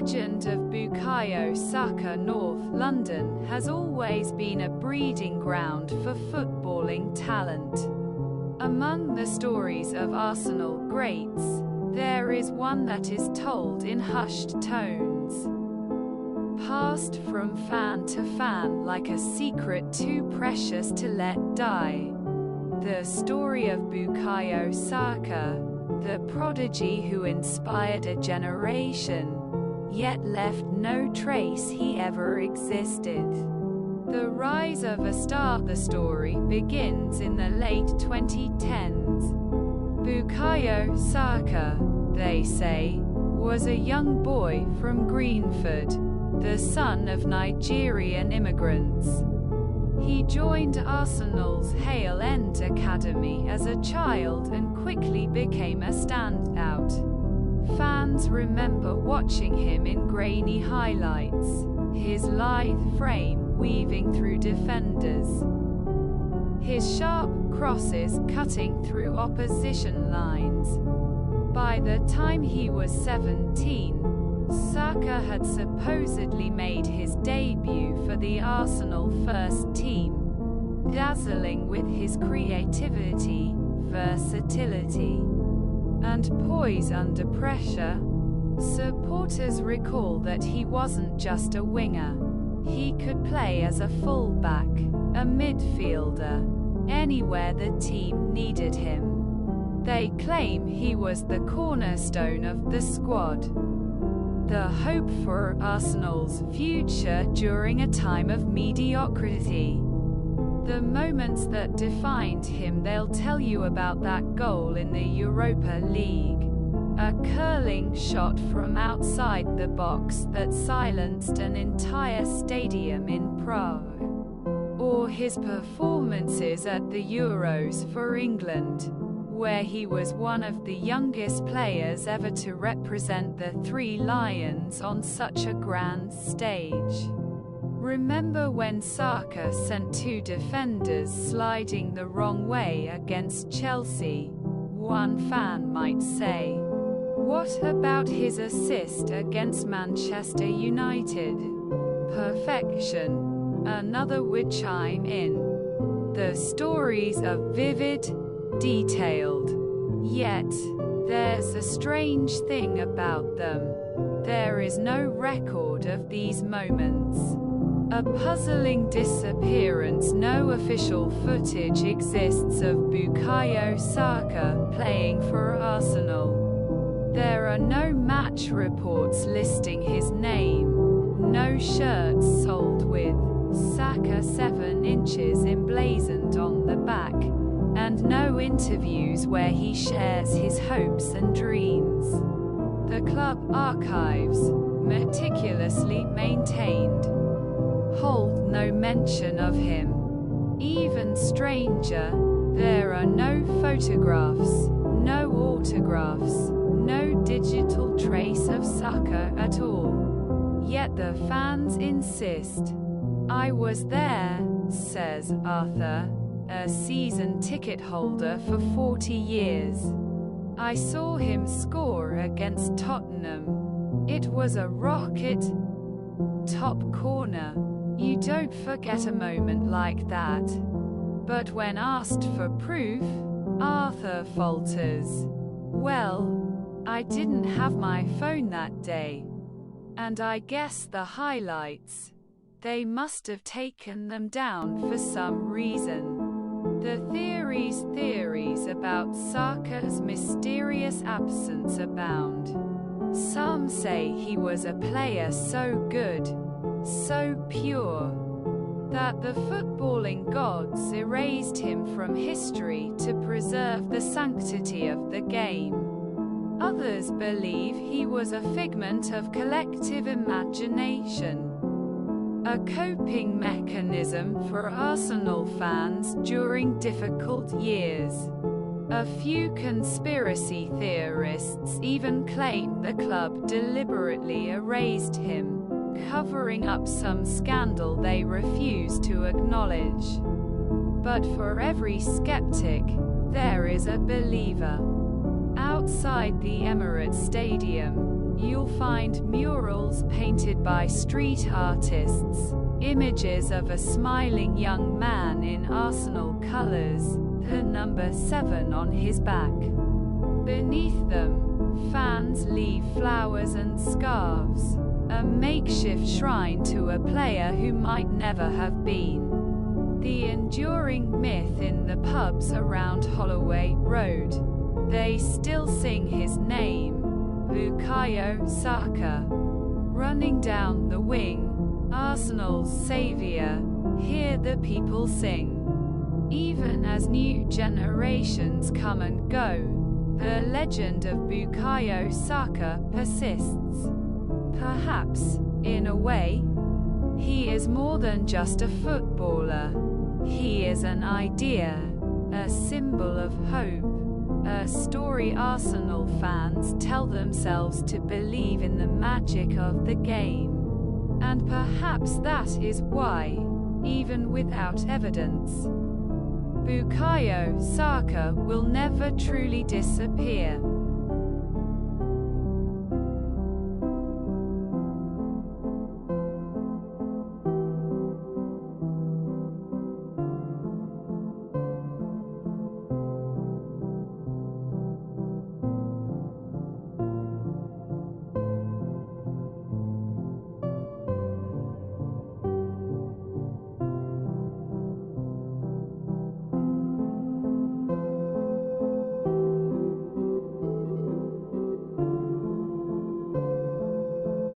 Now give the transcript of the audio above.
legend of Bukayo Saka, North London, has always been a breeding ground for footballing talent. Among the stories of Arsenal greats, there is one that is told in hushed tones, passed from fan to fan like a secret too precious to let die. The story of Bukayo Saka, the prodigy who inspired a generation, yet left no trace he ever existed. The rise of a star. The story begins in the late 2010s. Bukayo Saka, they say, was a young boy from Greenford, the son of Nigerian immigrants. He joined Arsenal's Hale End Academy as a child and quickly became a standout. Fans remember watching him in grainy highlights, his lithe frame weaving through defenders, his sharp crosses cutting through opposition lines. By the time he was 17, Saka had supposedly made his debut for the Arsenal first team, dazzling with his creativity, versatility, and poise under pressure. Supporters recall that he wasn't just a winger. He could play as a fullback, a midfielder, anywhere the team needed him. They claim he was the cornerstone of the squad, the hope for Arsenal's future during a time of mediocrity. The moments that defined him. They'll tell you about that goal in the Europa League, a curling shot from outside the box that silenced an entire stadium in Prague, or his performances at the Euros for England, where he was one of the youngest players ever to represent the Three Lions on such a grand stage. Remember when Saka sent two defenders sliding the wrong way against Chelsea? One fan might say. What about his assist against Manchester United? Perfection. Another would chime in. The stories are vivid, detailed. Yet, there's a strange thing about them. There is no record of these moments. A puzzling disappearance. No official footage exists of Bukayo Saka playing for Arsenal. There are no match reports listing his name, no shirts sold with Saka 7 inches emblazoned on the back, and no interviews where he shares his hopes and dreams. The club archives, meticulously maintained, hold no mention of him. Even stranger, there are no photographs, no autographs, no digital trace of Saka at all. Yet the fans insist. I was there, says Arthur, a season ticket holder for 40 years. I saw him score against Tottenham. It was a rocket. Top corner. You don't forget a moment like that. But when asked for proof, Arthur falters. Well, I didn't have my phone that day. And I guess the highlights, they must have taken them down for some reason. The theories about Saka's mysterious absence abound. Some say he was a player so good, so pure, that the footballing gods erased him from history to preserve the sanctity of the game. Others believe he was a figment of collective imagination, a coping mechanism for Arsenal fans during difficult years. A few conspiracy theorists even claim the club deliberately erased him, covering up some scandal they refuse to acknowledge. But for every skeptic, there is a believer. Outside the Emirates Stadium, you'll find murals painted by street artists, images of a smiling young man in Arsenal colours, the number 7 on his back. Beneath them, fans leave flowers and scarves, a makeshift shrine to a player who might never have been. The enduring myth in the pubs around Holloway Road. They still sing his name, Bukayo Saka. Running down the wing, Arsenal's saviour, hear the people sing. Even as new generations come and go, the legend of Bukayo Saka persists. Perhaps, in a way, he is more than just a footballer. He is an idea, a symbol of hope, a story Arsenal fans tell themselves to believe in the magic of the game. And perhaps that is why, even without evidence, Bukayo Saka will never truly disappear.